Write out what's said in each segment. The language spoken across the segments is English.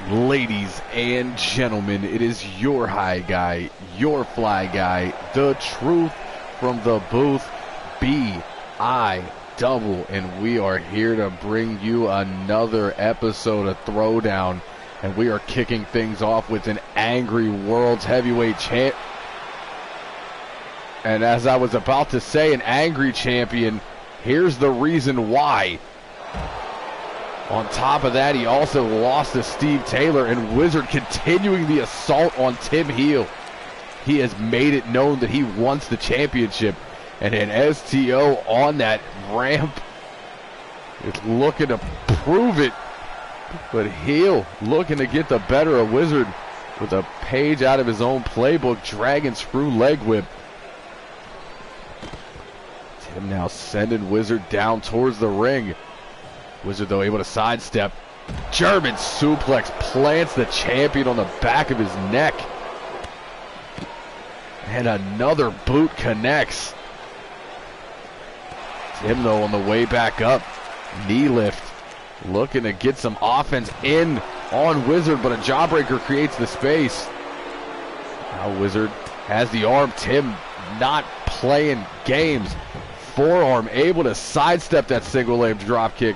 Ladies and gentlemen, it is your high guy, your fly guy, the truth from the booth, B-I-double, and we are here to bring you another episode of Throwdown, and we are kicking things off with an angry World's Heavyweight Champ. And as I was about to say, an angry champion, here's the reason why. On top of that, he also lost to Steve Taylor, and Wizard continuing the assault on Tim Heel. He has made it known that he wants the championship, and an STO on that ramp is looking to prove it. But Heel looking to get the better of Wizard with a page out of his own playbook, dragon screw leg whip. Tim now sending Wizard down towards the ring. Wizard, though, able to sidestep. German suplex plants the champion on the back of his neck. And another boot connects. Tim, though, on the way back up. Knee lift. Looking to get some offense in on Wizard, but a jawbreaker creates the space. Now Wizard has the arm. Tim not playing games. Forearm able to sidestep that single leg drop kick.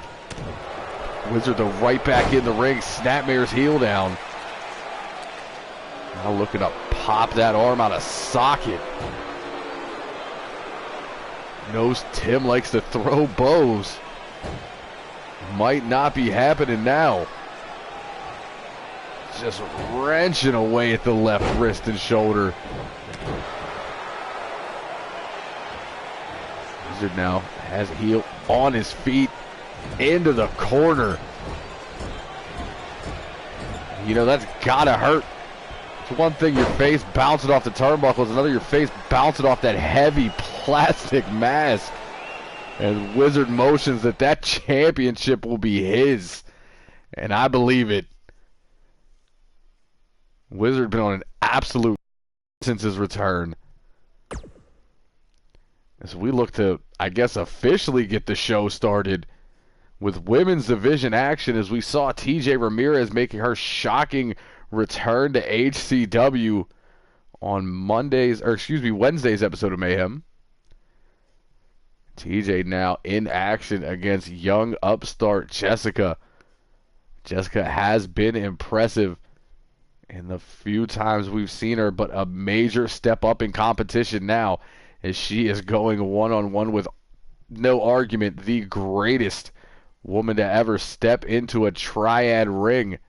Wizard, though, right back in the ring. Snapmare's heel down. Now looking to pop that arm out of socket. Knows Tim likes to throw bows. Might not be happening now. Just wrenching away at the left wrist and shoulder. Wizard now has heel on his feet. Into the corner. You know, that's gotta hurt. It's one thing your face bouncing off the turnbuckles, another your face bouncing off that heavy plastic mask. And Wizard motions that championship will be his. And I believe it. Wizard been on an absolute since his return. As we look to, I guess, officially get the show started with women's division action, as we saw TJ Ramirez making her shocking return to HCW on Wednesday's episode of Mayhem. TJ now in action against young upstart Jessica. Jessica has been impressive in the few times we've seen her, but a major step up in competition now as she is going one-on-one with, no argument, the greatest woman to ever step into a triad ring.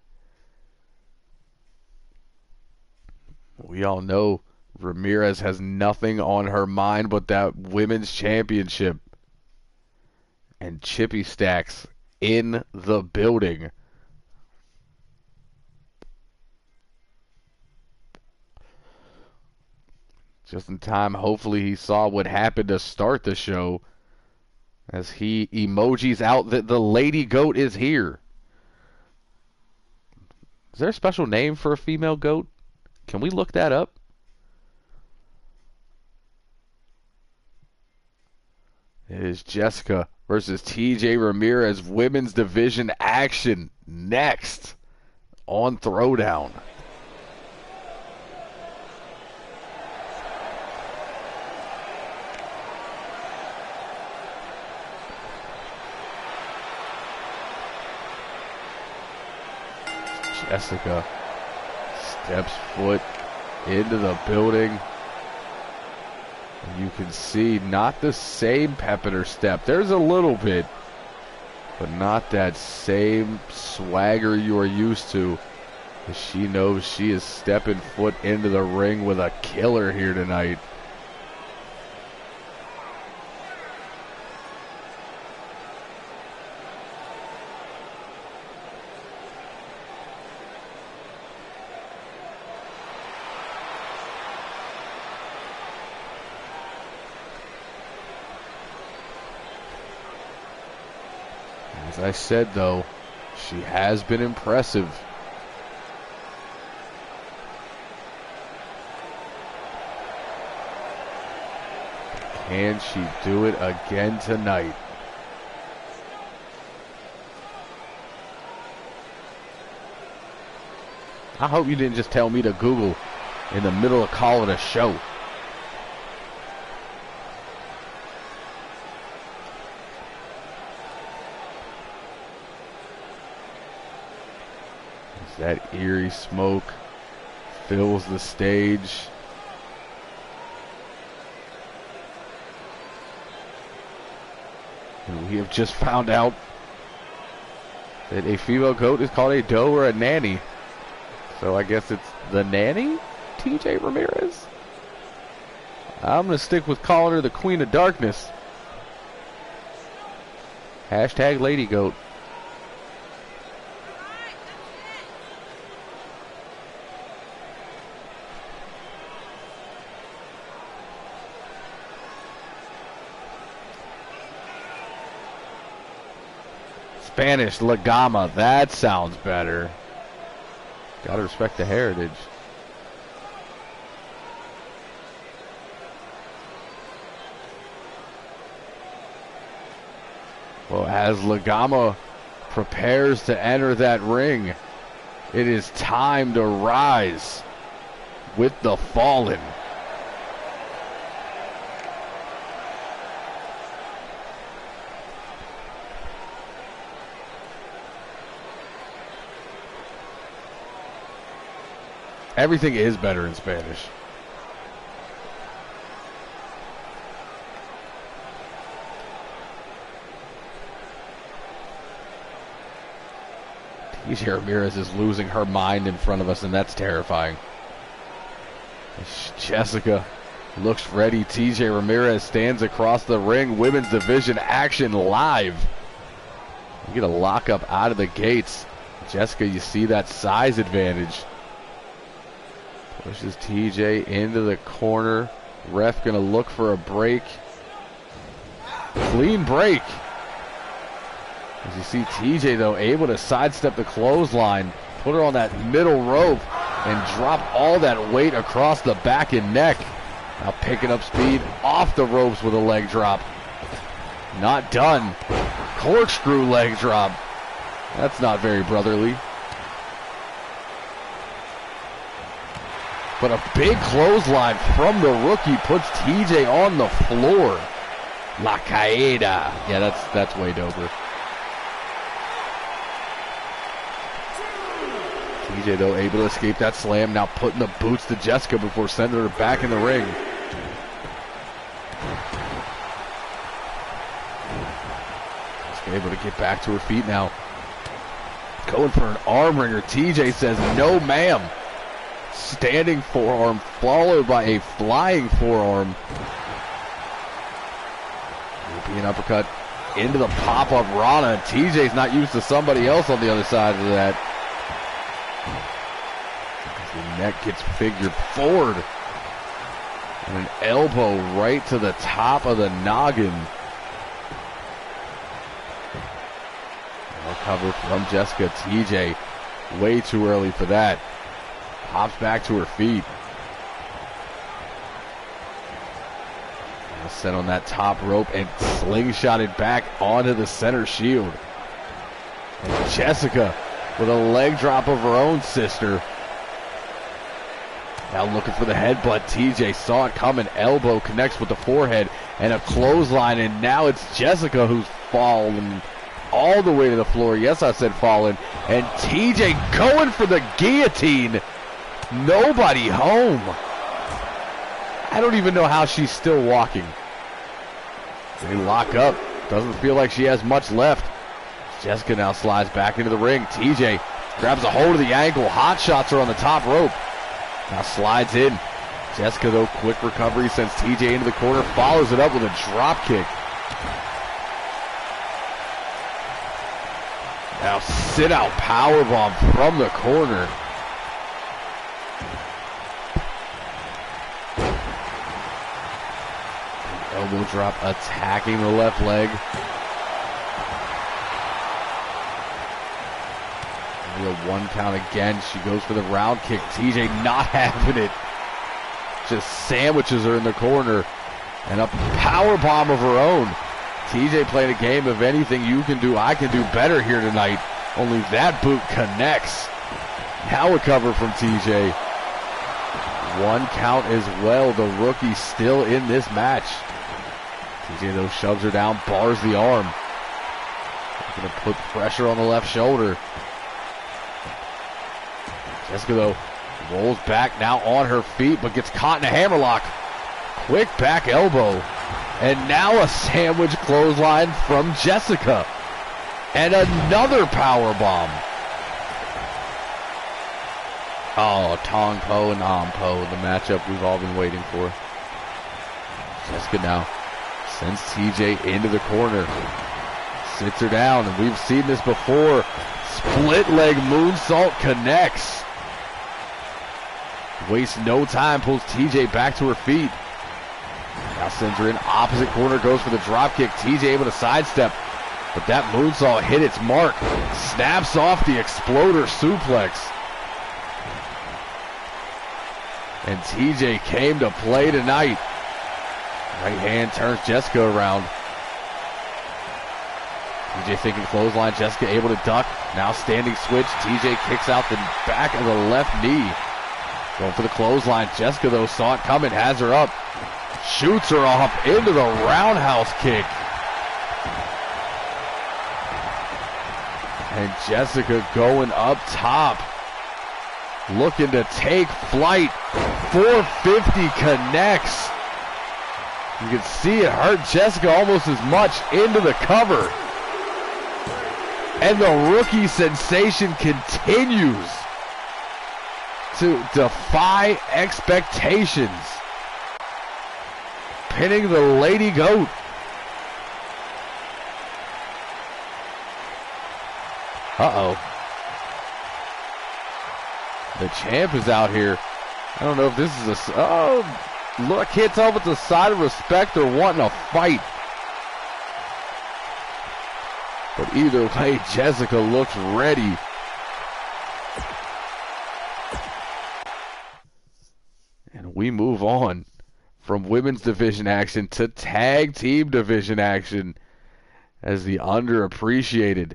We all know Ramirez has nothing on her mind but that women's championship. And Chippy Stacks in the building. Just in time, hopefully he saw what happened to start the show, as he emojis out that the Lady Goat is here. Is there a special name for a female goat? Can we look that up? It is Jessica versus TJ Ramirez women's division action next on Throwdown. Jessica steps foot into the building. And you can see not the same pep in her step. There's a little bit, but not that same swagger you are used to. As she knows she is stepping foot into the ring with a killer here tonight. As I said, though, she has been impressive. Can she do it again tonight? I hope you didn't just tell me to Google in the middle of calling a show. As that eerie smoke fills the stage. And we have just found out that a female goat is called a doe or a nanny. So I guess it's the nanny, TJ Ramirez? I'm going to stick with calling her the Queen of Darkness. Hashtag Lady Goat. Spanish La Gama, that sounds better. Gotta respect the heritage. Well, as La Gama prepares to enter that ring, it is time to rise with the fallen. Everything is better in Spanish. TJ Ramirez is losing her mind in front of us, and that's terrifying. Jessica looks ready. TJ Ramirez stands across the ring. Women's division action live. You get a lockup out of the gates. Jessica, you see that size advantage. Pushes TJ into the corner. Ref gonna look for a break. Clean break. As you see TJ though able to sidestep the clothesline, put her on that middle rope, and drop all that weight across the back and neck. Now picking up speed off the ropes with a leg drop. Not done. Corkscrew leg drop. That's not very brotherly. But a big clothesline from the rookie puts TJ on the floor. La Caída. Yeah, that's way doper. TJ, though, able to escape that slam. Now putting the boots to Jessica before sending her back in the ring. Jessica able to get back to her feet now. Going for an arm wringer. TJ says, no, ma'am. Standing forearm followed by a flying forearm. European uppercut into the pop-up Rana. TJ's not used to somebody else on the other side of that. The neck gets figured forward. And an elbow right to the top of the noggin. No cover from Jessica. TJ way too early for that. Hops back to her feet. Set on that top rope and slingshotted back onto the center shield. And Jessica with a leg drop of her own sister. Now looking for the headbutt. TJ saw it coming. Elbow connects with the forehead and a clothesline. And now it's Jessica who's fallen all the way to the floor. Yes, I said fallen. And TJ going for the guillotine. Nobody home. I don't even know how she's still walking. They lock up. Doesn't feel like she has much left. Jessica now slides back into the ring. TJ grabs a hold of the ankle. Hot shots her on the top rope. Now slides in. Jessica, though, quick recovery, sends TJ into the corner. Follows it up with a drop kick. Now sit out powerbomb from the corner. Elbow drop attacking the left leg. The 1 count again. She goes for the round kick. TJ not having it. Just sandwiches her in the corner. And a power bomb of her own. TJ playing a game of anything you can do, I can do better here tonight. Only that boot connects. Now a cover from TJ. One count as well. The rookie still in this match. TJ, though, shoves her down, bars the arm. Going to put pressure on the left shoulder. Jessica, though, rolls back now on her feet, but gets caught in a hammerlock. Quick back elbow. And now a sandwich clothesline from Jessica. And another power bomb. Oh, Tong Po and Am Po, the matchup we've all been waiting for. Jessica now sends TJ into the corner. Sits her down, and we've seen this before. Split leg moonsault connects. Wastes no time, pulls TJ back to her feet. Now sends her in opposite corner, goes for the drop kick. TJ able to sidestep, but that moonsault hit its mark. Snaps off the exploder suplex. And TJ came to play tonight. Right hand turns Jessica around. TJ thinking clothesline, Jessica able to duck. Now standing switch, TJ kicks out the back of the left knee. Going for the clothesline, Jessica though saw it coming, has her up. Shoots her off into the roundhouse kick. And Jessica going up top. Looking to take flight. 450 connects. You can see it hurt Jessica almost as much into the cover. And the rookie sensation continues to defy expectations. Pinning the Lady Goat. Uh-oh. The champ is out here. I don't know if this is a... Oh, look, I can't tell if it's a sign of respect or wanting a fight. But either way, Jessica looks ready. And we move on from women's division action to tag team division action as the underappreciated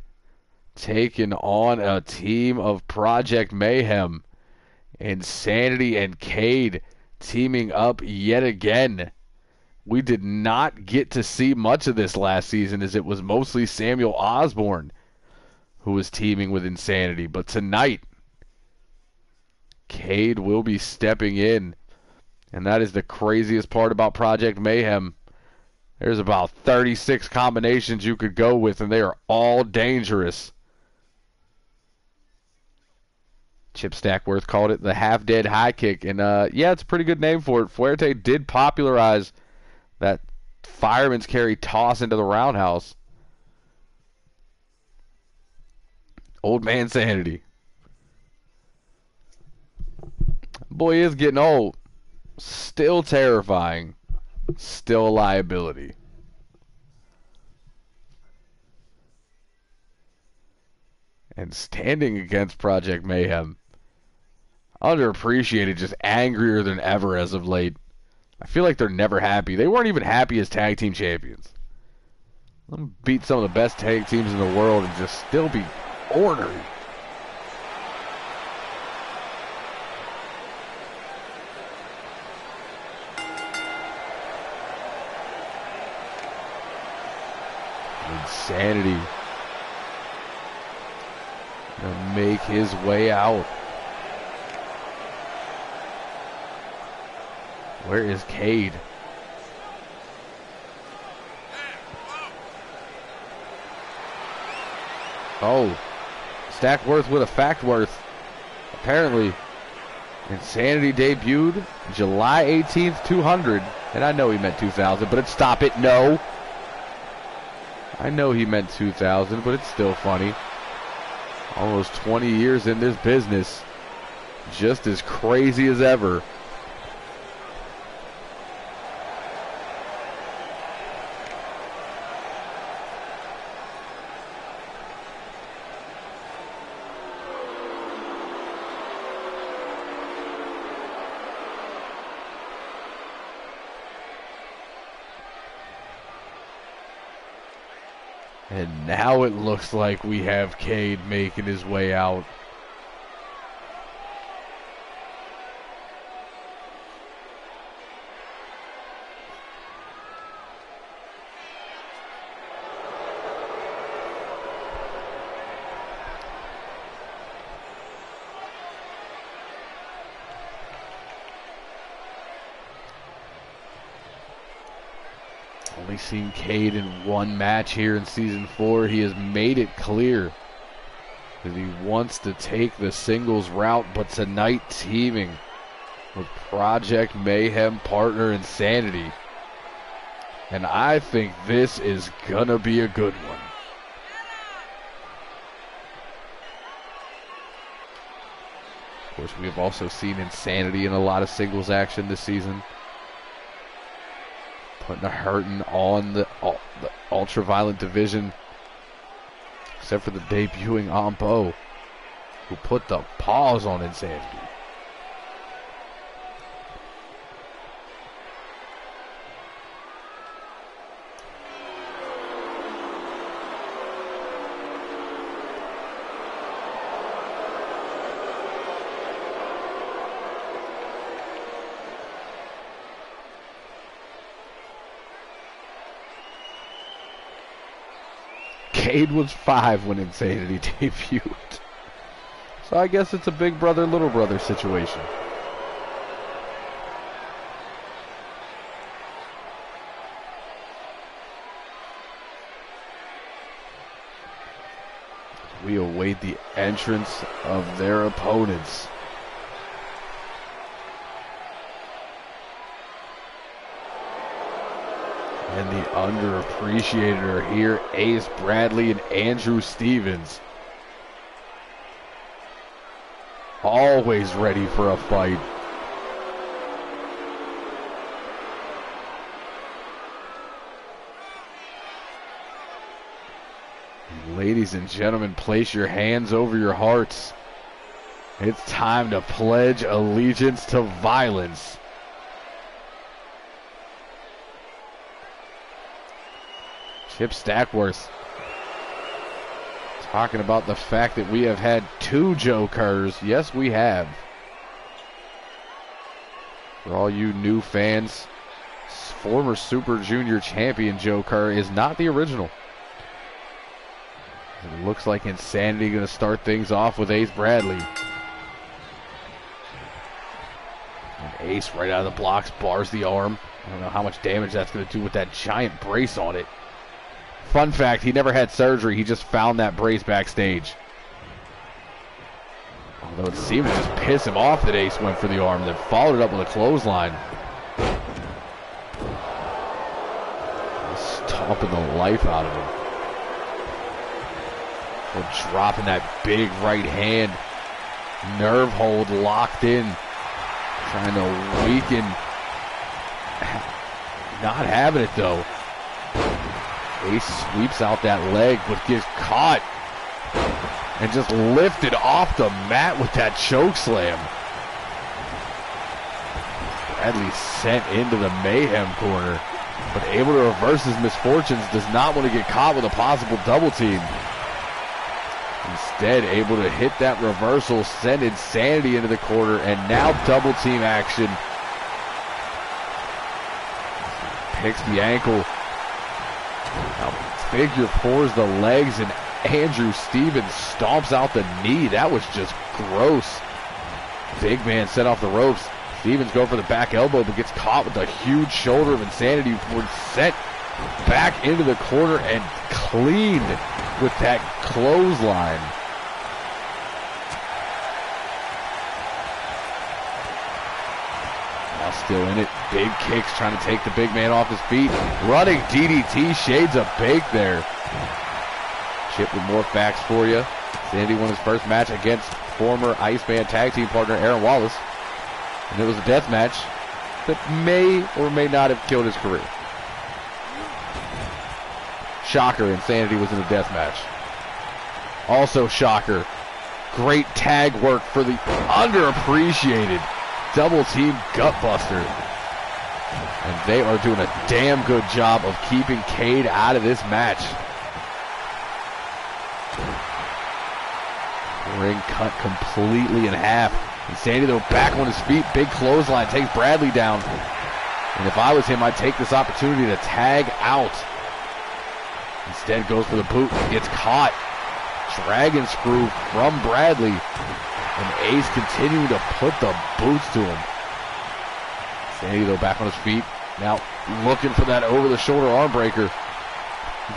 taking on a team of Project Mayhem. Insanity and Cade teaming up yet again. We did not get to see much of this last season as it was mostly Samuel Osborne who was teaming with Insanity. But tonight, Cade will be stepping in. And that is the craziest part about Project Mayhem. There's about 36 combinations you could go with, and they are all dangerous. Chip Stackworth called it the half-dead high kick. And, yeah, it's a pretty good name for it. Fuerte did popularize that fireman's carry toss into the roundhouse. Old man Sanity. Boy is getting old. Still terrifying. Still a liability. And standing against Project Mayhem. Underappreciated, just angrier than ever as of late. I feel like they're never happy. They weren't even happy as tag team champions. Let them beat some of the best tag teams in the world and just still be ornery. Insanity. Gonna make his way out. Where is Cade? Oh, Stackworth with a Factworth. Apparently, Insanity debuted July 18th, 200. And I know he meant 2000, but it's stop it, no. I know he meant 2000, but it's still funny. Almost 20 years in this business. Just as crazy as ever. And now it looks like we have Cade making his way out. only seen Cade in one match here in Season 4. He has made it clear that he wants to take the singles route, but tonight teaming with Project Mayhem partner Insanity. And I think this is gonna be a good one. Of course, we have also seen Insanity in a lot of singles action this season, putting a hurting on the ultraviolet division, except for the debuting Ampo, who put the pause on Insanity. Cade was 5 when Insanity debuted. So I guess it's a big brother, little brother situation. We await the entrance of their opponents. And the underappreciated are here, Ace Bradley and Andrew Stevens. Always ready for a fight. Ladies and gentlemen, place your hands over your hearts. It's time to pledge allegiance to violence. Chip Stackworth talking about the fact that we have had 2 Jokers. Yes, we have. For all you new fans, former Super Junior champion Joker is not the original. It looks like Insanity going to start things off with Ace Bradley. And Ace right out of the blocks bars the arm. I don't know how much damage that's going to do with that giant brace on it. Fun fact, he never had surgery. He just found that brace backstage. Although it seemed to just piss him off that Ace went for the arm, then followed it up with a clothesline. Stomping the life out of him. We're dropping that big right hand. Nerve hold locked in. Trying to weaken. Not having it though. Ace sweeps out that leg, but gets caught and just lifted off the mat with that choke slam. Bradley sent into the Mayhem corner, but able to reverse his misfortunes, does not want to get caught with a possible double team. Instead, able to hit that reversal, send Insanity into the corner, and now double team action. Picks the ankle. Now, figure 4s the legs, and Andrew Stevens stomps out the knee. That was just gross. Big man set off the ropes. Stevens go for the back elbow, but gets caught with the huge shoulder of Insanity. We're sent back into the corner and cleaned with that clothesline. Now still in it. Big kicks trying to take the big man off his feet. Running DDT, shades of bake there. Chip with more facts for you. Sandy won his first match against former Iceman tag team partner Aaron Wallace. And it was a death match that may or may not have killed his career. Shocker, Insanity was in a death match. Also shocker, great tag work for the underappreciated double team gutbuster. And they are doing a damn good job of keeping Cade out of this match. Ring cut completely in half. Insanity though back on his feet, big clothesline, takes Bradley down. And if I was him, I'd take this opportunity to tag out. Instead goes for the boot, gets caught. Dragon screw from Bradley. And Ace continuing to put the boots to him. Insanity though back on his feet. Now looking for that over-the-shoulder arm breaker.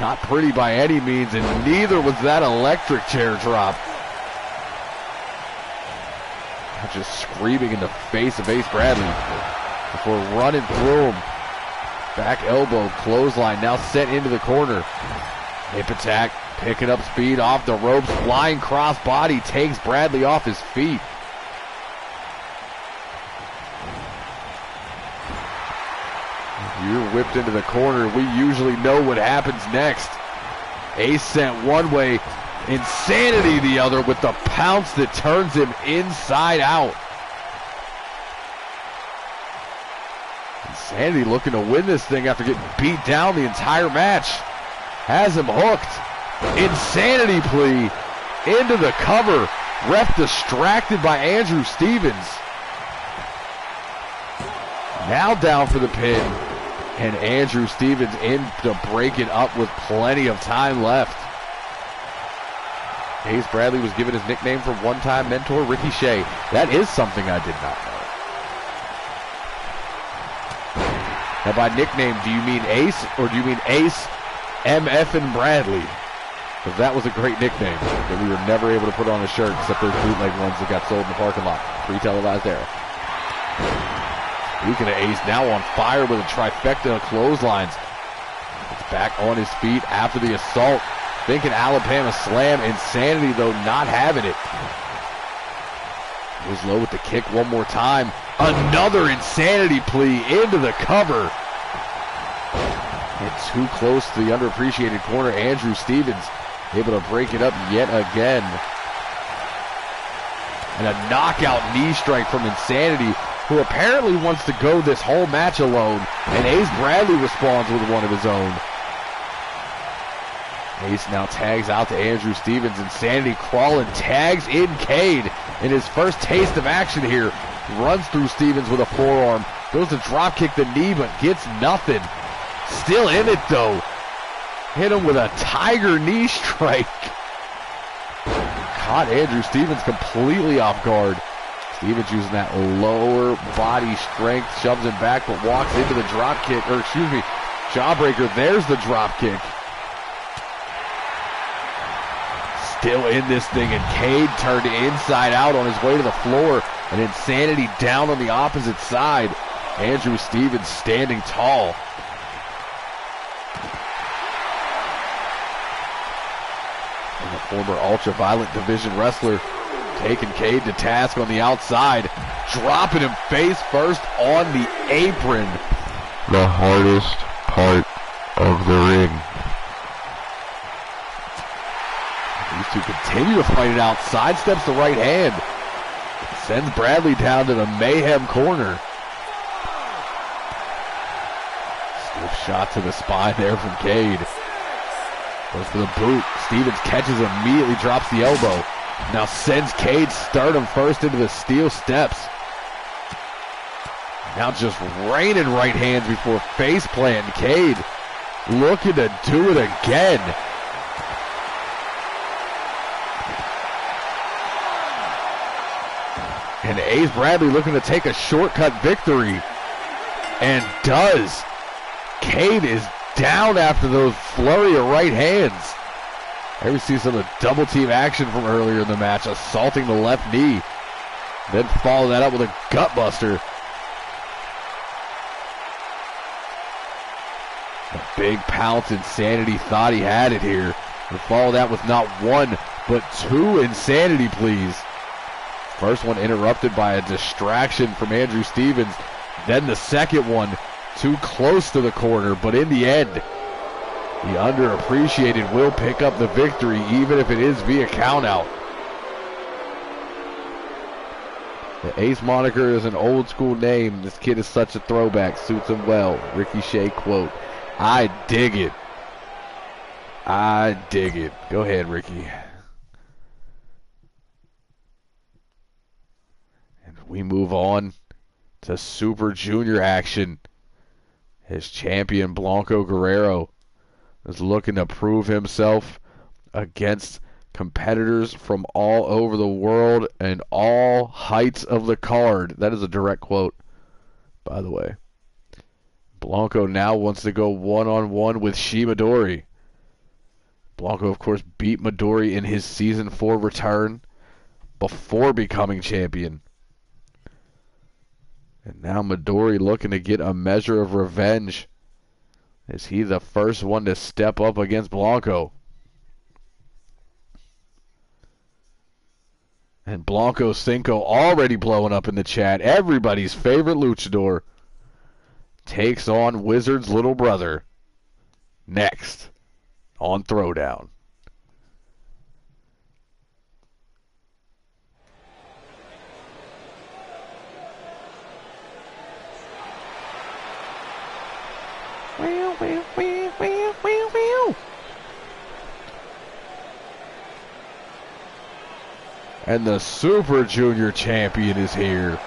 Not pretty by any means, and neither was that electric chair drop. Just screaming in the face of Ace Bradley before running through him. Back elbow, clothesline, now set into the corner. Hip attack, picking up speed off the ropes. Flying cross body takes Bradley off his feet. You're whipped into the corner. We usually know what happens next. Ace sent one way, Insanity the other with the pounce that turns him inside out. Insanity looking to win this thing after getting beat down the entire match. Has him hooked. Insanity plea into the cover. Ref distracted by Andrew Stevens. Now down for the pin. And Andrew Stevens in to break it up with plenty of time left. Ace Bradley was given his nickname from one-time mentor Ricky Shea. That is something I did not know. Now by nickname, do you mean Ace or do you mean Ace MF and Bradley? Because that was a great nickname that we were never able to put on a shirt except those bootleg ones that got sold in the parking lot. Pre-televised era. Speaking of Ace, now on fire with a trifecta of clotheslines. It's back on his feet after the assault. Thinking Alabama slam. Insanity, though, not having it. Goes low with the kick one more time. Another Insanity plea into the cover. And too close to the underappreciated corner. Andrew Stevens able to break it up yet again. And a knockout knee strike from Insanity, who apparently wants to go this whole match alone. And Ace Bradley responds with one of his own. Ace now tags out to Andrew Stevens. Insanity crawling, tags in Cade in his first taste of action here. Runs through Stevens with a forearm. Goes to drop kick the knee, but gets nothing. Still in it, though. Hit him with a tiger knee strike. Caught Andrew Stevens completely off guard. Stevens using that lower body strength, shoves him back, but walks into the drop kick, or excuse me, jawbreaker. There's the drop kick. Still in this thing, and Cade turned inside out on his way to the floor, and Insanity down on the opposite side. Andrew Stevens standing tall. And the former ultra-violent division wrestler taking Cade to task on the outside, dropping him face first on the apron. The hardest part of the ring. These two continue to fight it out. Sidesteps the right hand. Sends Bradley down to the mayhem corner. Stiff shot to the spine there from Cade. Goes for the boot. Stevens catches, immediately drops the elbow. Now sends Cade sternum first into the steel steps. Now just raining right hands before face planting. Cade looking to do it again. And Ace Bradley looking to take a shortcut victory. And does. Cade is down after those flurry of right hands. Here we see some of the double team action from earlier in the match, assaulting the left knee. Then follow that up with a gut buster. A big pounce. Insanity thought he had it here. And follow that with not one, but two Insanity pleas. First one interrupted by a distraction from Andrew Stevens. Then the second one too close to the corner, but in the end, the underappreciated will pick up the victory, even if it is via countout. The Ace moniker is an old school name. This kid is such a throwback. Suits him well. Ricky Shea quote. I dig it. I dig it. Go ahead, Ricky. And we move on to Super Junior action. His champion, Blanco Guerrero, is looking to prove himself against competitors from all over the world and all heights of the card. That is a direct quote, by the way. Blanco now wants to go one-on-one with Midori. Blanco, of course, beat Midori in his Season 4 return before becoming champion. And now Midori looking to get a measure of revenge. Is he the first one to step up against Blanco? And Blanco Cinco already blowing up in the chat. Everybody's favorite luchador takes on Wizard's little brother next on Throwdown. And the Super Junior champion is here.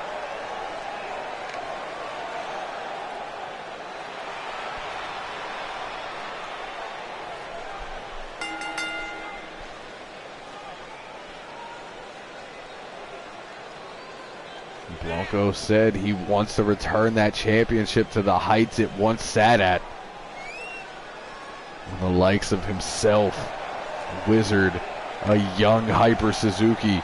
Blanco said he wants to return that championship to the heights it once sat at. And the likes of himself, Wizard, a young Hyper Suzuki,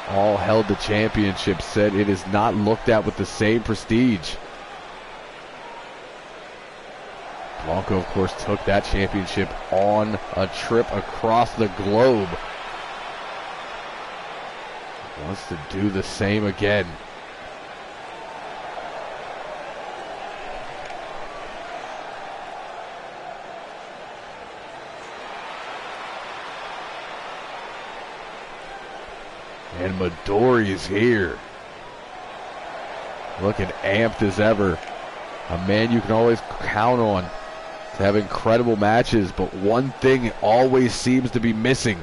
all held the championship, said it is not looked at with the same prestige. Blanco, of course, took that championship on a trip across the globe. Wants to do the same again. And Midori's here. Looking amped as ever. A man you can always count on to have incredible matches, but one thing always seems to be missing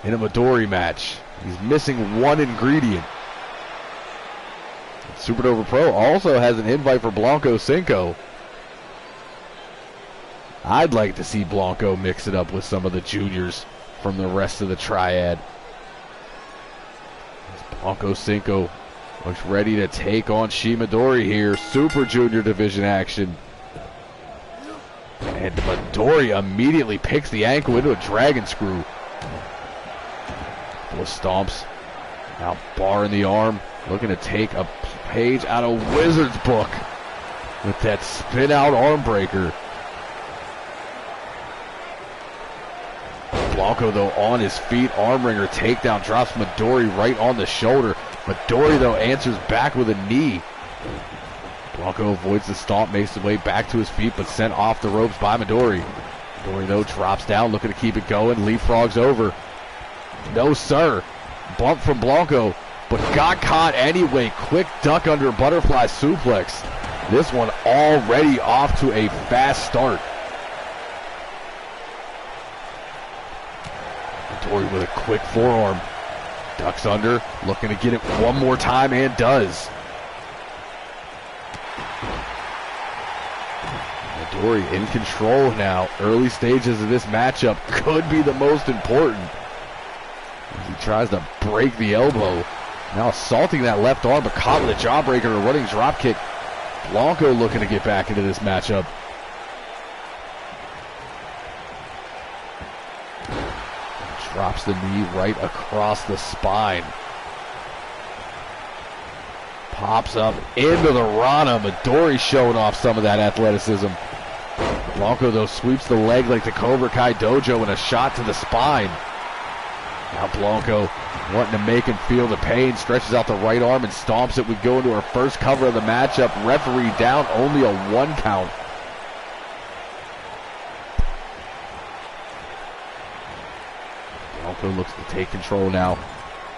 in a Midori match. He's missing one ingredient. Supernova Pro also has an invite for Blanco Cinco. I'd like to see Blanco mix it up with some of the juniors from the rest of the triad. Blanco Cinco looks ready to take on Midori here. Super Junior division action. And Midori immediately picks the ankle into a dragon screw. With stomps. Now bar in the arm. Looking to take a page out of Wizard's book with that spin out arm breaker. Blanco, though, on his feet. Arm wringer takedown. Drops Midori right on the shoulder. Midori, though, answers back with a knee. Blanco avoids the stomp, makes his way back to his feet, but sent off the ropes by Midori. Midori, though, drops down, looking to keep it going. Leapfrogs over. No, sir. Bump from Blanco, but got caught anyway. Quick duck under butterfly suplex. This one already off to a fast start. Midori with a quick forearm. Ducks under, looking to get it one more time, and does. Midori in control now. Early stages of this matchup could be the most important. As he tries to break the elbow. Now assaulting that left arm, but caught with a jawbreaker, a running drop kick. Blanco looking to get back into this matchup. Drops the knee right across the spine. Pops up into the Rana. Midori showing off some of that athleticism. Blanco, though, sweeps the leg like the Cobra Kai Dojo and a shot to the spine. Now Blanco wanting to make him feel the pain. Stretches out the right arm and stomps it. We go into our first cover of the matchup. Referee down, only a 1 count. Blanco looks to take control now.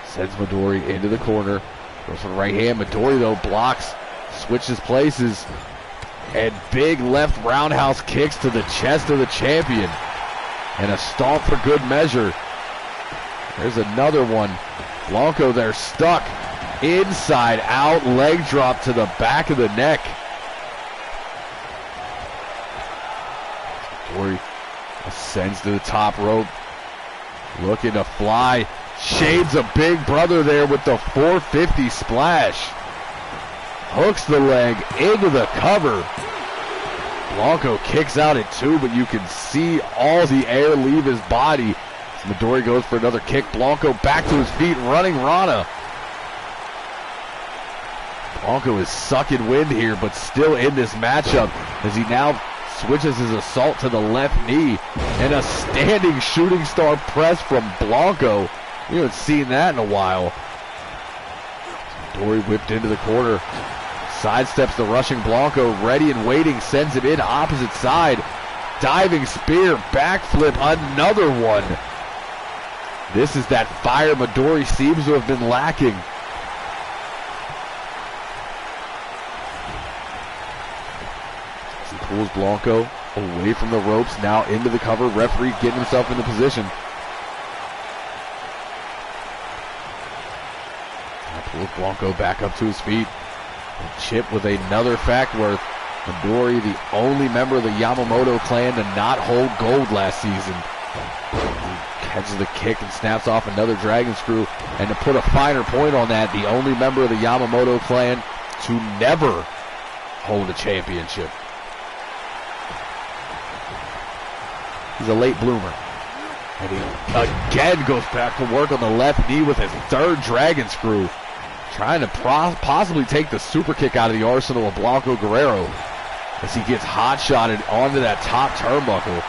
Sends Midori into the corner. Goes for the right hand. Midori, though, blocks. Switches places. And big left roundhouse kicks to the chest of the champion. And a stomp for good measure. There's another one. Blanco there stuck. Inside out. Leg drop to the back of the neck. Midori ascends to the top rope. Looking to fly. Shades a big brother there with the 450 splash. Hooks the leg into the cover. Blanco kicks out at 2, but you can see all the air leave his body. Midori goes for another kick. Blanco back to his feet, running Rana. Blanco is sucking wind here, but still in this matchup as he now switches his assault to the left knee. And a standing shooting star press from Blanco. We haven't seen that in a while. Midori whipped into the corner. Sidesteps the rushing Blanco, ready and waiting, sends him in opposite side. Diving spear, backflip, another one. This is that fire Midori seems to have been lacking. He pulls Blanco away from the ropes, now into the cover. Referee getting himself into position. Now pulls Blanco back up to his feet. Chip with another fact worth. Midori, the only member of the Yamamoto clan to not hold gold last season. He catches the kick and snaps off another dragon screw. And to put a finer point on that, the only member of the Yamamoto clan to never hold a championship. He's a late bloomer. And he again goes back to work on the left knee with his third dragon screw. Trying to possibly take the super kick out of the arsenal of Blanco Guerrero as he gets hot-shotted onto that top turnbuckle.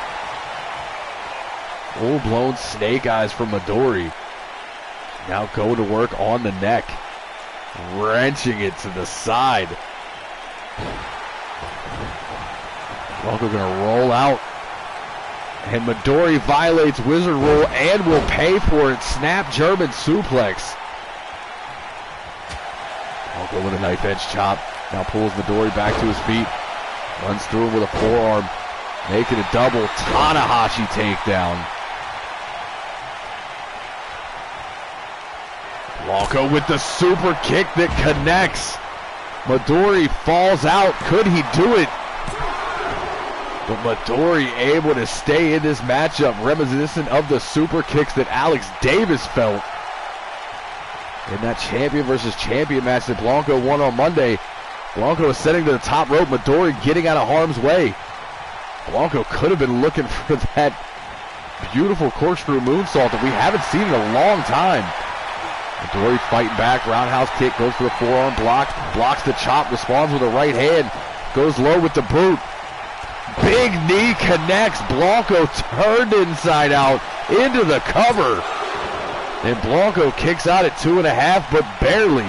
Full-blown snake eyes from Midori. Now going to work on the neck. Wrenching it to the side. Blanco gonna roll out. And Midori violates Wizard Rule and will pay for it. Snap German suplex. Blanco with a knife edge chop. Now pulls Midori back to his feet. Runs through him with a forearm. Making a double Tanahashi takedown. Blanco with the super kick that connects. Midori falls out. Could he do it? But Midori able to stay in this matchup, reminiscent of the super kicks that Alex Davis felt in that champion versus champion match that Blanco won on Monday. Blanco is setting to the top rope. Midori getting out of harm's way. Blanco could have been looking for that beautiful corkscrew moonsault that we haven't seen in a long time. Midori fighting back. Roundhouse kick. Goes for the forearm. Blocks the chop. Responds with a right hand. Goes low with the boot. Big knee connects. Blanco turned inside out into the cover. And Blanco kicks out at 2.5, but barely.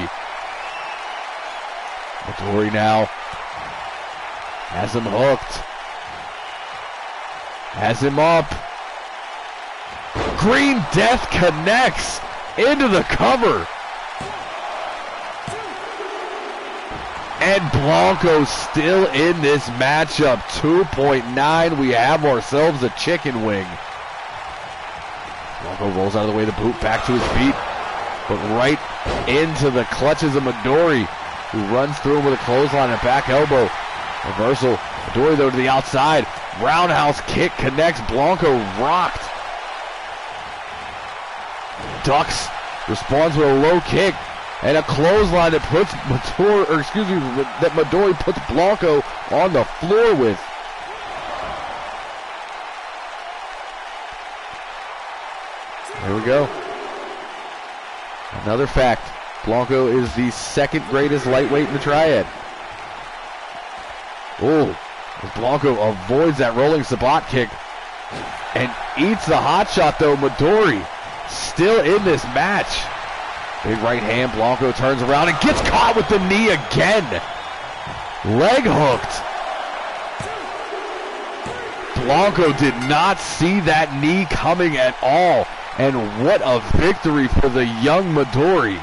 Midori now has him hooked. Has him up. Green Death connects into the cover. And Blanco still in this matchup. 2.9. We have ourselves a chicken wing. Blanco rolls out of the way of the boot, back to his feet, but right into the clutches of Midori, who runs through him with a clothesline and back elbow. Reversal. Midori though to the outside. Roundhouse kick connects. Blanco rocked. Ducks. Responds with a low kick and a clothesline that puts Midori puts Blanco on the floor with. There we go. Another fact. Blanco is the second greatest lightweight in the triad. Oh, Blanco avoids that rolling Sabat kick and eats the hot shot though. Midori still in this match. Big right hand. Blanco turns around and gets caught with the knee again. Leg hooked. Blanco did not see that knee coming at all. And what a victory for the young Midori.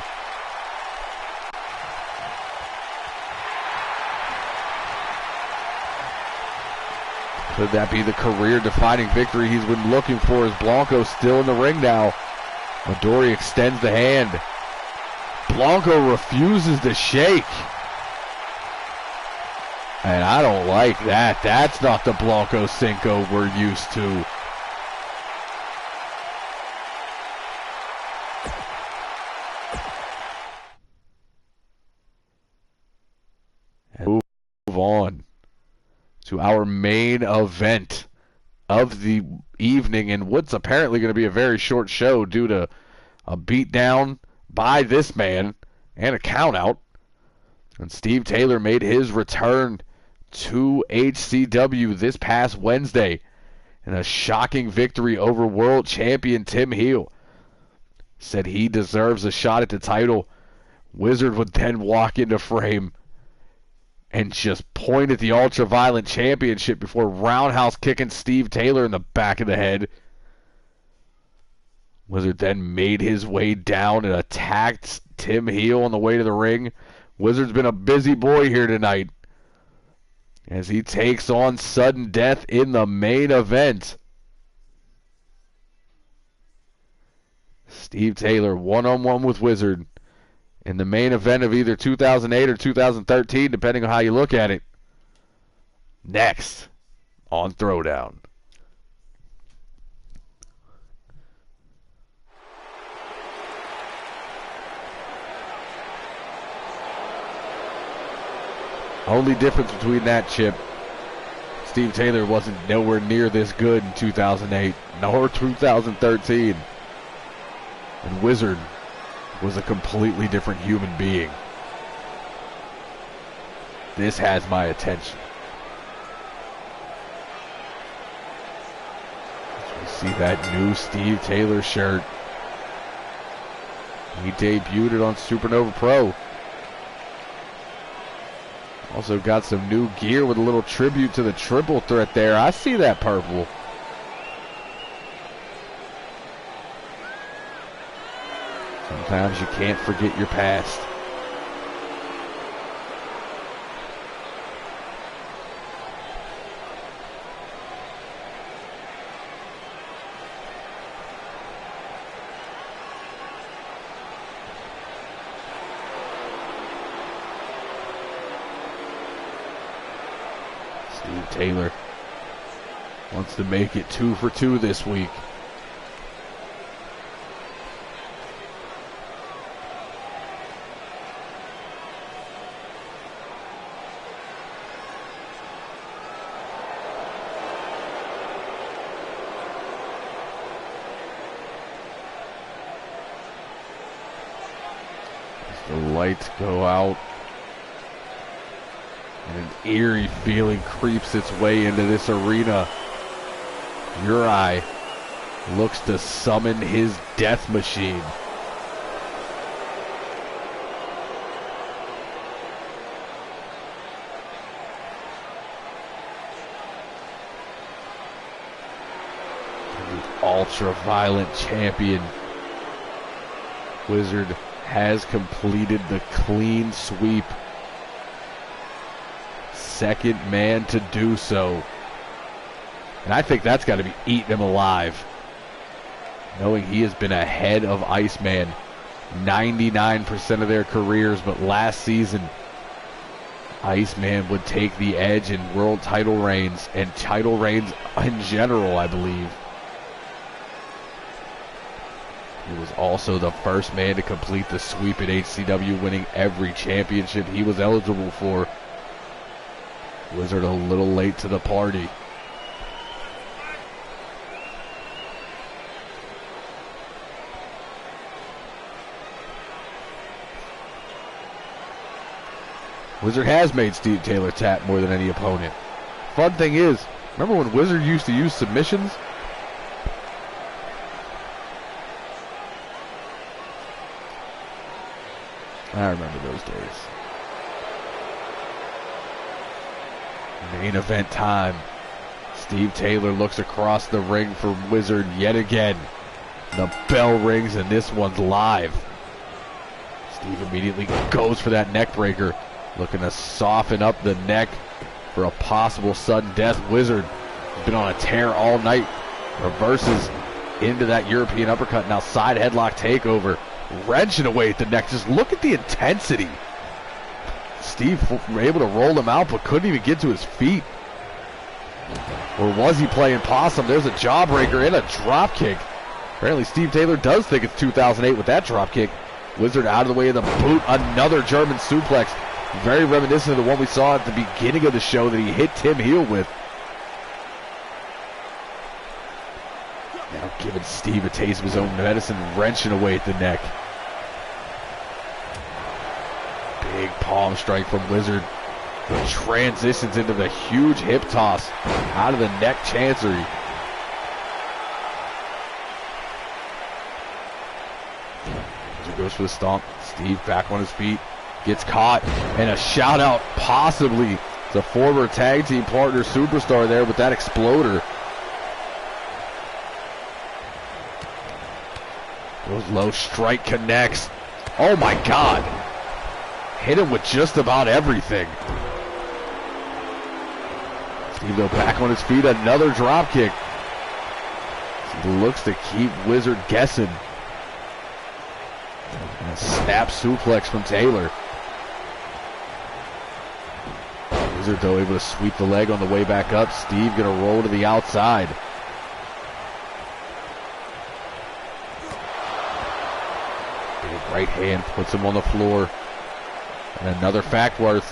Could that be the career-defining victory he's been looking for as Blanco still in the ring now? Midori extends the hand. Blanco refuses to shake. And I don't like that. That's not the Blanco Cinco we're used to. And move on to our main event of the evening, and what's apparently going to be a very short show due to a beatdown by this man and a countout. And Steve Taylor made his return to HCW this past Wednesday in a shocking victory over world champion Tim Heel. Said he deserves a shot at the title. Wizard would then walk into frame and just point at the Ultraviolet Championship before roundhouse kicking Steve Taylor in the back of the head. Wizard then made his way down and attacked Tim Heel on the way to the ring. Wizard's been a busy boy here tonight as he takes on sudden death in the main event. Steve Taylor one-on-one with Wizard in the main event of either 2008 or 2013, depending on how you look at it. Next on Throwdown. Only difference between that, Chip, Steve Taylor wasn't nowhere near this good in 2008, nor 2013. And Wizard was a completely different human being. This has my attention. As we see that new Steve Taylor shirt. He debuted it on Supernova Pro. Also got some new gear with a little tribute to the triple threat there. I see that purple. Sometimes you can't forget your past. Steve Taylor wants to make it 2 for 2 this week. As the lights go out, and an eerie feeling creeps its way into this arena. Uri looks to summon his death machine. The Ultraviolet champion, Wizard, has completed the clean sweep. Second man to do so. And I think that's got to be eating him alive, knowing he has been ahead of Iceman 99% of their careers, but last season Iceman would take the edge in world title reigns and title reigns in general, I believe. He was also the first man to complete the sweep at HCW, winning every championship he was eligible for. Wizard a little late to the party. Wizard has made Steve Taylor tap more than any opponent. Fun thing is, remember when Wizard used to use submissions? I remember those days. Main event time. Steve Taylor looks across the ring for Wizard yet again. The bell rings and this one's live. Steve immediately goes for that neck breaker, looking to soften up the neck for a possible sudden death. Wizard has been on a tear all night. Reverses into that European uppercut. Now side headlock takeover. Wrenching away at the neck. Just look at the intensity. Steve were able to roll him out, but couldn't even get to his feet. Or was he playing possum? There's a jawbreaker and a drop kick. Apparently Steve Taylor does think it's 2008 with that drop kick. Wizard out of the way of the boot. Another German suplex. Very reminiscent of the one we saw at the beginning of the show that he hit Tim Heel with. Now giving Steve a taste of his own medicine, wrenching away at the neck. Big palm strike from Wizard. Transitions into the huge hip toss out of the neck chancery. Wizard goes for the stomp. Steve back on his feet. Gets caught. And a shout out possibly to former tag team partner Superstar there with that exploder. Goes low, strike connects. Oh my God. Hit him with just about everything. Steve though back on his feet, another drop kick. He looks to keep Wizard guessing. And a snap suplex from Taylor. Wizard though able to sweep the leg on the way back up. Steve gonna roll to the outside. Big right hand puts him on the floor. And another fact worth.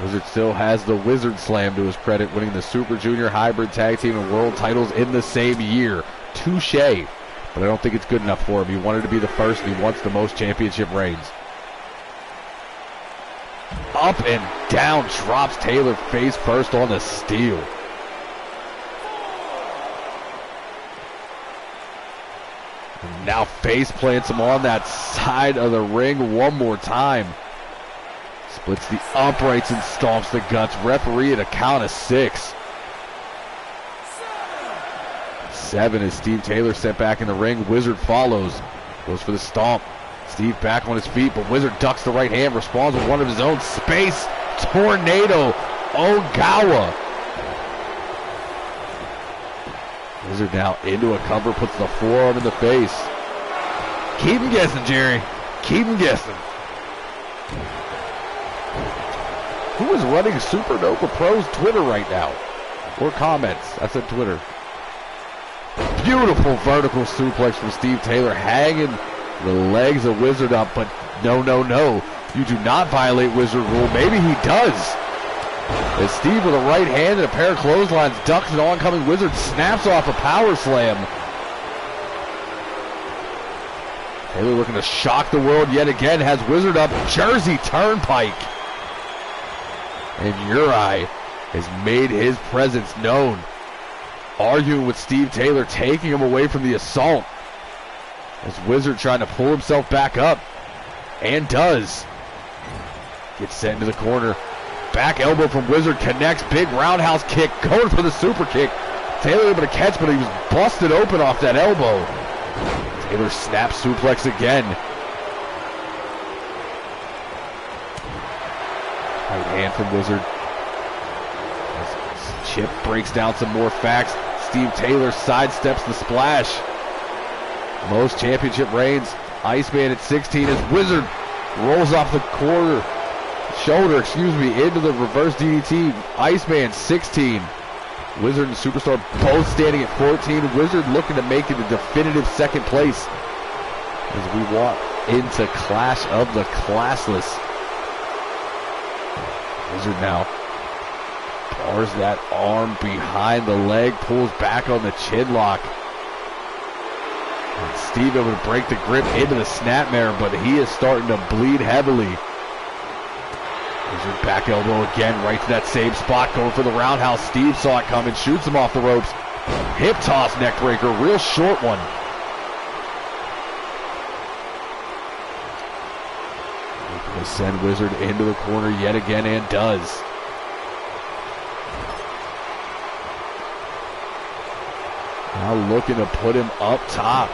Wizard still has the Wizard Slam to his credit, winning the Super Junior Hybrid Tag Team and World titles in the same year. Touche. But I don't think it's good enough for him. He wanted to be the first, and he wants the most championship reigns. Up and down, drops Taylor face first on the steel. And now face plants him on that side of the ring one more time. Splits the uprights and stomps the guts. Referee at a count of 6. 7 as Steve Taylor sent back in the ring. Wizard follows. Goes for the stomp. Steve back on his feet, but Wizard ducks the right hand. Responds with one of his own. Space Tornado Ogawa. Wizard now into a cover. Puts the forearm in the face. Keep him guessing, Jerry. Keep him guessing. Who is running Supernova Pro's Twitter right now? Or comments. I said Twitter. Beautiful vertical suplex from Steve Taylor, hanging the legs of Wizard up, but no. You do not violate Wizard rule. Maybe he does. As Steve with a right hand and a pair of clotheslines ducks an oncoming Wizard, snaps off a power slam. Taylor looking to shock the world yet again, has Wizard up, Jersey Turnpike. And Uri has made his presence known. Arguing with Steve Taylor, taking him away from the assault. As Wizard trying to pull himself back up. And does. Gets sent into the corner. Back elbow from Wizard connects. Big roundhouse kick. Going for the super kick. Taylor able to catch, but he was busted open off that elbow. Taylor snaps suplex again. Right hand from Wizard. As Chip breaks down some more facts. Steve Taylor sidesteps the splash. Most championship reigns. Iceman at 16 as Wizard rolls off the shoulder, into the reverse DDT. Iceman 16. Wizard and Superstar both standing at 14. Wizard looking to make it a definitive second place as we walk into Clash of the Classless. Wizard now bars that arm behind the leg, pulls back on the chin lock. And Steve able to break the grip into the snapmare, but he is starting to bleed heavily. Wizard back elbow again, right to that same spot, going for the roundhouse. Steve saw it coming, shoots him off the ropes. Hip toss neck breaker, real short one. Looking to send Wizard into the corner yet again, and does. Now looking to put him up top.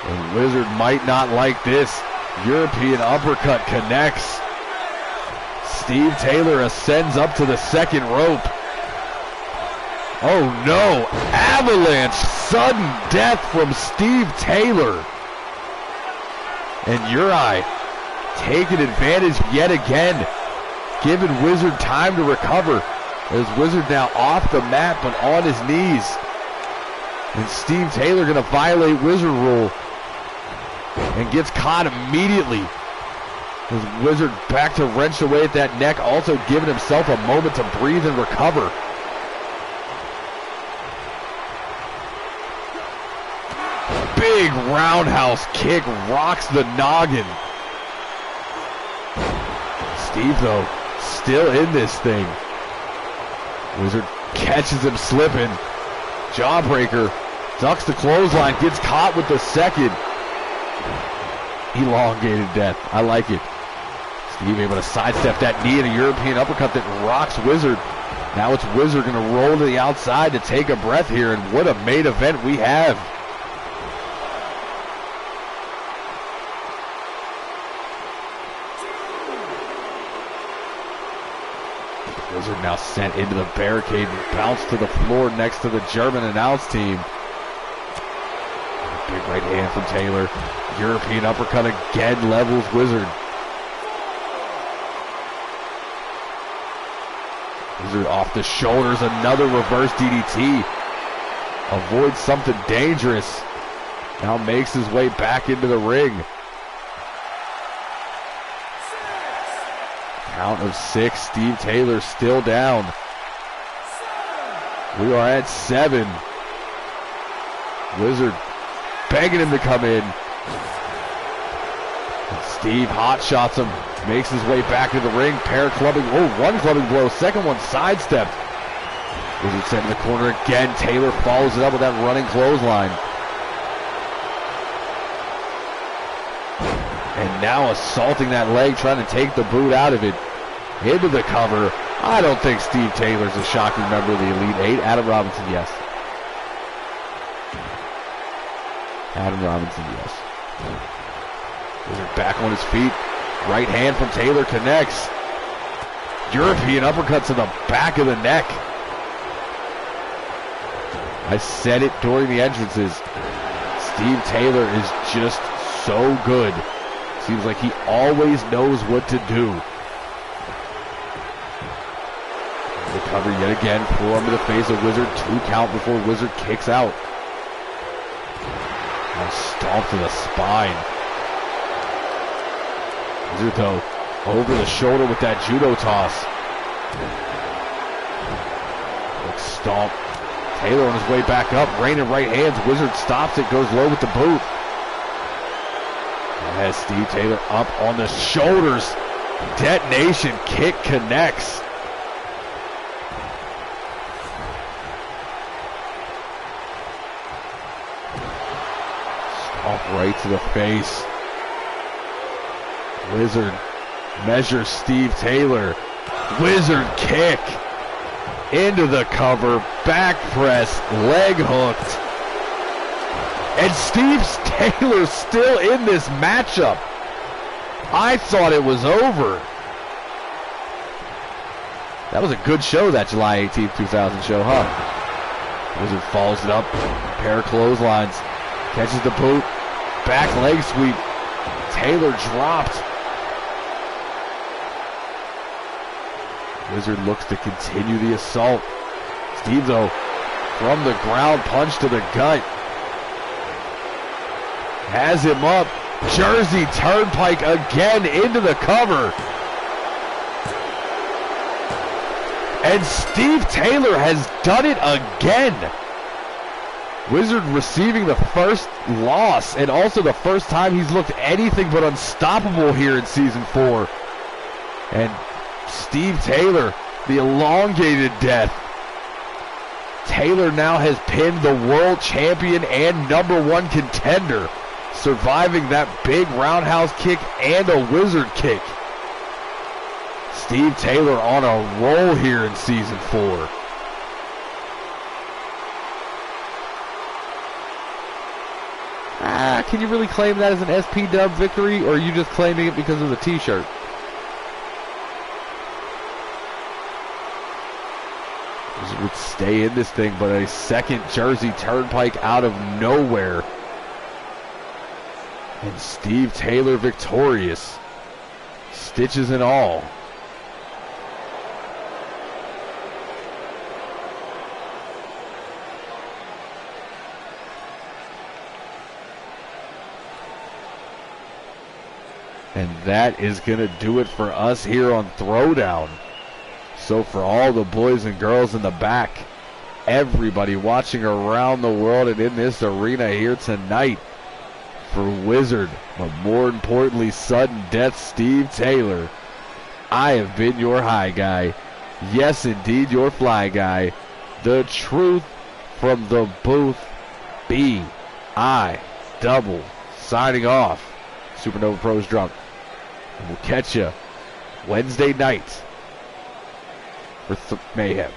And Wizard might not like this. European uppercut connects. Steve Taylor ascends up to the second rope. Oh no, avalanche, sudden death from Steve Taylor. And Uri taking advantage yet again, giving Wizard time to recover. As Wizard now off the mat but on his knees. And Steve Taylor gonna violate Wizard rule. and gets caught immediately. As Wizard back to wrench away at that neck, also giving himself a moment to breathe and recover. Big roundhouse kick rocks the noggin. Steve, though, still in this thing. Wizard catches him slipping. Jawbreaker ducks the clothesline, gets caught with the second. Elongated death. I like it. Steve able to sidestep that knee and a European uppercut that rocks Wizard. Now it's Wizard going to roll to the outside to take a breath here, and what a main event we have. Wizard now sent into the barricade and bounced to the floor next to the German announce team. Big right hand from Taylor. European uppercut again levels Wizard. Wizard off the shoulders, another reverse DDT. Avoids something dangerous. Now makes his way back into the ring. Count of 6, Steve Taylor still down. We are at 7. Wizard begging him to come in. And Steve hot shots him, makes his way back to the ring, pair clubbing, one clubbing blow, second one sidestepped. Wizard sent in the corner again, Taylor follows it up with that running clothesline. And now assaulting that leg, trying to take the boot out of it. Into the cover. I don't think Steve Taylor's a shocking member of the Elite 8. Adam Robinson, yes. Adam Robinson, yes. Wizard back on his feet. Right hand from Taylor connects. European uppercut to the back of the neck. I said it during the entrances. Steve Taylor is just so good. Seems like he always knows what to do. Recovery yet again. Forearm to the face of Wizard. 2 count before Wizard kicks out. Now stomp to the spine. Wizard, though, over the shoulder with that judo toss. Quick stomp. Taylor on his way back up. Raining right hands. Wizard stops it. Goes low with the boot. And has Steve Taylor up on the shoulders. Detonation kick connects. Off right to the face. Wizard measures Steve Taylor. Wizard kick into the cover. Back press. Leg hooked. And Steve Taylor's still in this matchup. I thought it was over. That was a good show, that July 18th, 2000 show, huh? Wizard follows it up. Pair of clotheslines. Catches the boot. Back leg sweep. Taylor dropped. Wizard looks to continue the assault. Steve, though, from the ground, punch to the gut. Has him up. Jersey Turnpike again into the cover. And Steve Taylor has done it again. Wizard receiving the first loss, and also the first time he's looked anything but unstoppable here in Season 4. And Steve Taylor, the elongated death. Taylor now has pinned the world champion and #1 contender, surviving that big roundhouse kick and a Wizard kick. Steve Taylor on a roll here in Season 4. Can you really claim that as an SP dub victory, or are you just claiming it because of the t-shirt? Wizard would stay in this thing, but a second Jersey Turnpike out of nowhere. And Steve Taylor victorious. Stitches and all. And that is going to do it for us here on Throwdown. So for all the boys and girls in the back, everybody watching around the world and in this arena here tonight, for Wizard, but more importantly, sudden death Steve Taylor, I have been your high guy. Yes, indeed, your fly guy. The truth from the booth, B.I. Double, signing off. Supernova Pros drunk. And we'll catch you Wednesday night for Mayhem.